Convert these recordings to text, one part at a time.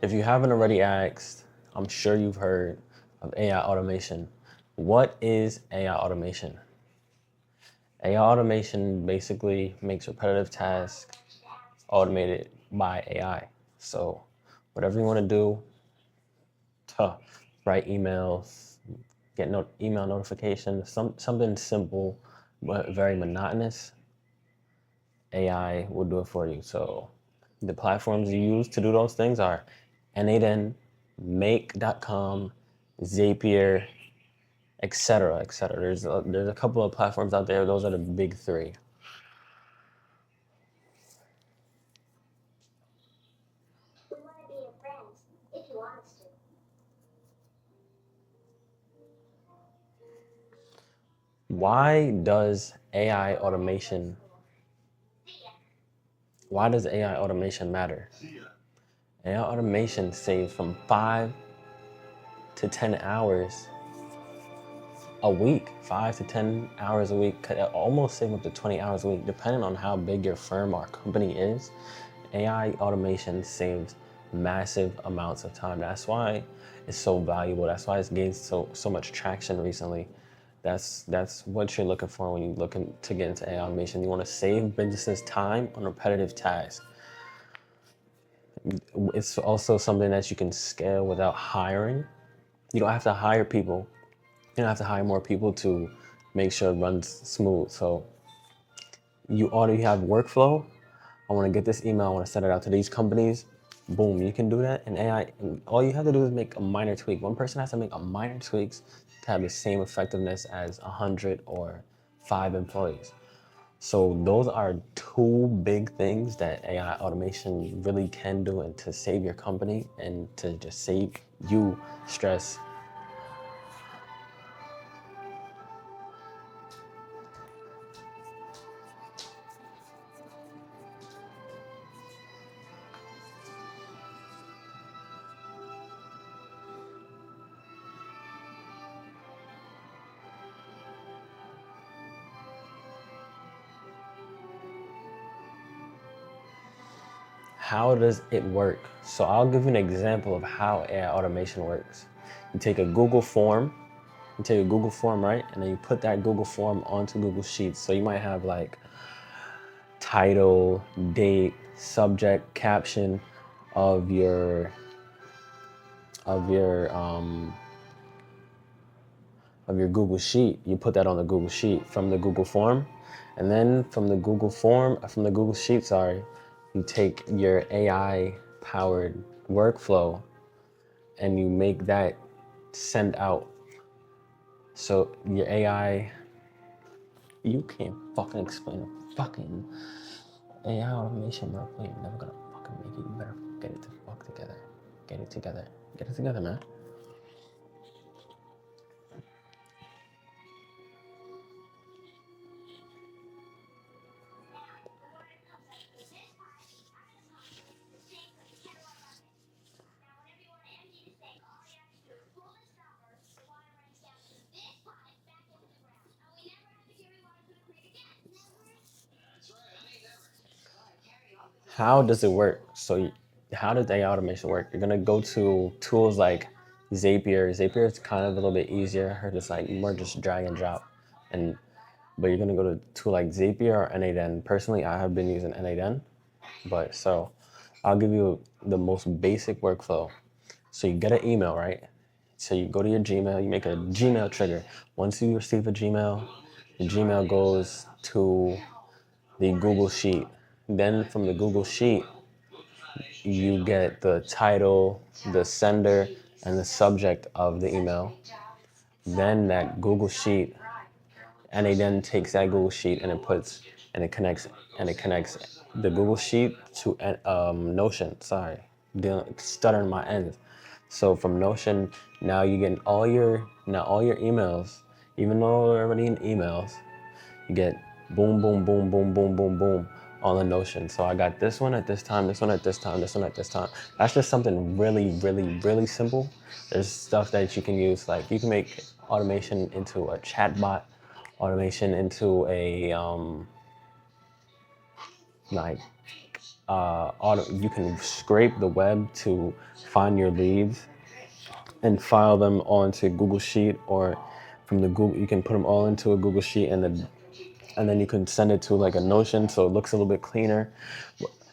If you haven't already asked, I'm sure you've heard of AI automation. What is AI automation? AI automation basically makes repetitive tasks automated by AI. So whatever you want to do to write emails, get email notifications, something simple but very monotonous, AI will do it for you. So the platforms you use to do those things are N8N, Make.com, Zapier, etc., etc. There's a couple of platforms out there. Those are the big three. We want to be your friends, if you want us to. Why does AI automation why does AI automation matter? AI automation saves from 5 to 10 hours a week, 5 to 10 hours a week, could almost save up to 20 hours a week, depending on how big your firm or company is. AI automation saves massive amounts of time. That's why it's so valuable. That's why it's gained so much traction recently. That's what you're looking for when you're looking to get into AI automation. You want to save businesses time on repetitive tasks. It's also something that you can scale without hiring. You don't have to hire people. You don't have to hire more people to make sure it runs smooth. So you already have workflow. I want to get this email. I want to send it out to these companies. Boom, you can do that. And AI, all you have to do is make a minor tweak. One person has to make a minor tweaks to have the same effectiveness as 100 or 5 employees. So those are two big things that AI automation really can do, and to save your company and to just save you stress. How does it work? So I'll give you an example of how AI automation works. You take a Google form, right? And then you put that Google form onto Google Sheets. So you might have like title, date, subject, caption of your of your um, of your Google Sheet. You put that on the Google Sheet from the Google form, and then from the Google Sheet, you take your AI powered workflow and you make that send out. So your AI, you can't fucking explain a fucking AI automation workflow. You're never gonna fucking make it. You better get it to fuck together. Get it together. Get it together, man. How does it work? So how does AI automation work? You're gonna go to tools like Zapier. Zapier is kind of a little bit easier. I heard it's like more just drag and drop. And but you're gonna go to a tool like Zapier or N8N. Personally, I have been using N8N, but so I'll give you the most basic workflow. So you get an email, right? So you go to your Gmail, you make a Gmail trigger. Once you receive a Gmail, the Gmail goes to the Google Sheet. Then from the Google Sheet, you get the title, the sender, and the subject of the email. Then that Google Sheet, and it then takes that Google Sheet and it connects the Google Sheet to Notion. Sorry, stuttering my ends. So from Notion, now you get all your emails, even though they're already in emails, you get boom, boom, boom, boom, boom, boom, boom on the Notion. So I got this one at this time, this one at this time, this one at this time. That's just something really, really, really simple. There's stuff that you can use, like you can make automation into a chatbot, automation into a like you can scrape the web to find your leads and file them onto Google Sheet, or from the Google, you can put them all into a Google Sheet, and then you can send it to like a Notion so it looks a little bit cleaner.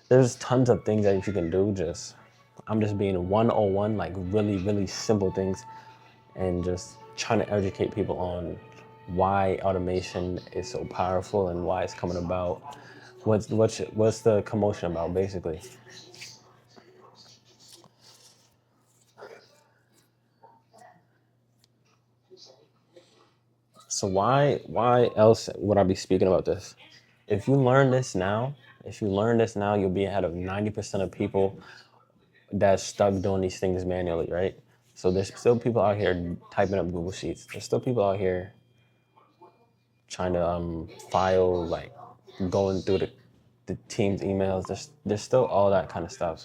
There's tons of things that you can do. I'm just being 101, like really, really simple things, and just trying to educate people on why automation is so powerful and why it's coming about. What's the commotion about, basically? So why else would I be speaking about this? If you learn this now, you'll be ahead of 90% of people that's stuck doing these things manually, right? So there's still people out here typing up Google Sheets. There's still people out here trying to file, like going through the team's emails. There's still all that kind of stuff.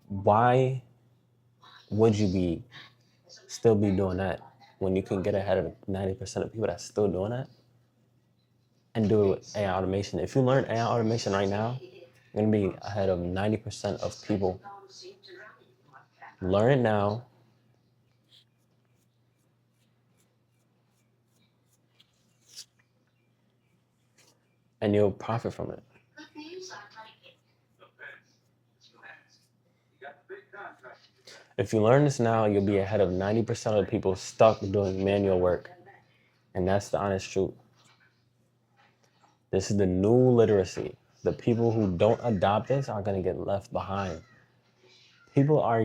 Why would you still be doing that when you can get ahead of 90% of people that's still doing that and do it with AI automation? If you learn AI automation right now, you're gonna be ahead of 90% of people. Learn it now. And you'll profit from it. If you learn this now, you'll be ahead of 90% of the people stuck doing manual work. And that's the honest truth. This is the new literacy. The people who don't adopt this are going to get left behind. People are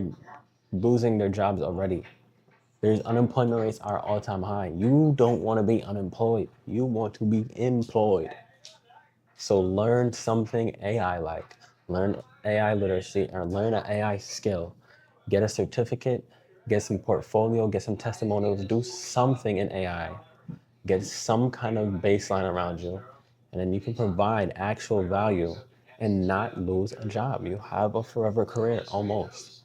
losing their jobs already. There's unemployment rates are all-time high. You don't want to be unemployed. You want to be employed. So learn something AI-like. Learn AI literacy, or learn an AI skill. Get a certificate, get some portfolio, get some testimonials, do something in AI. Get some kind of baseline around you, and then you can provide actual value and not lose a job. You have a forever career, almost.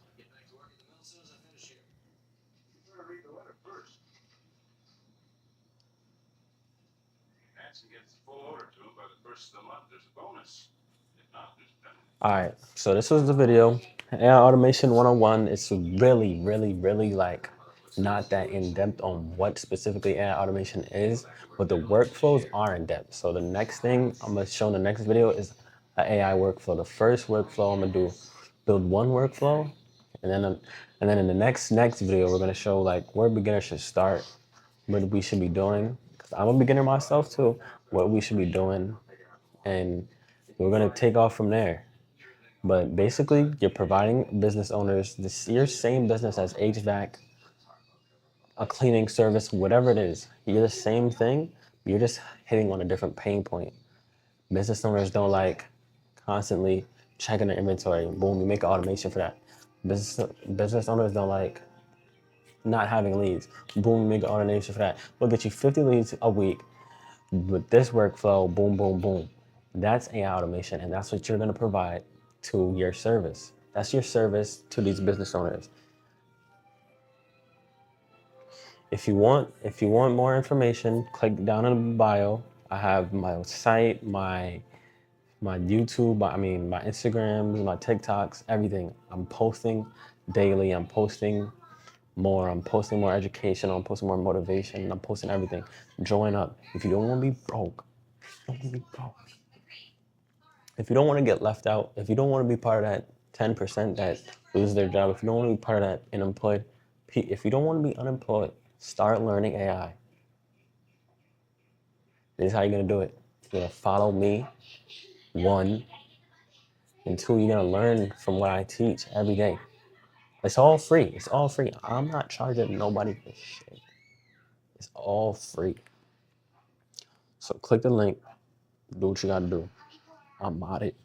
All right, so this was the video. AI Automation 101. It's really, really, really like not that in depth on what specifically AI automation is, but the workflows are in depth. So the next thing I'm gonna show in the next video is an AI workflow. The first workflow I'm gonna do, build one workflow, and then in the next video we're gonna show like where beginners should start, what we should be doing. Cause I'm a beginner myself too. What we should be doing, and we're gonna take off from there. But basically, you're providing business owners your same business as HVAC, a cleaning service, whatever it is. You're the same thing. You're just hitting on a different pain point. Business owners don't like constantly checking their inventory. Boom, you make an automation for that. Business owners don't like not having leads. Boom, you make an automation for that. We'll get you 50 leads a week with this workflow. Boom, boom, boom. That's AI automation, and that's what you're going to provide to your service. That's your service to these business owners. If you want more information, click down in the bio. I have my site, my YouTube, my Instagrams, my TikToks, everything. I'm posting daily. I'm posting more education. I'm posting more motivation. I'm posting everything. Join up. If you don't want to be broke, if you don't want to get left out, if you don't want to be part of that 10% that lose their job, if you don't want to be part of that unemployed, if you don't want to be unemployed, start learning AI. This is how you're going to do it. You're going to follow me, 1, and 2, you're going to learn from what I teach every day. It's all free. It's all free. I'm not charging nobody for shit. It's all free. So click the link. Do what you got to do. I'm out it.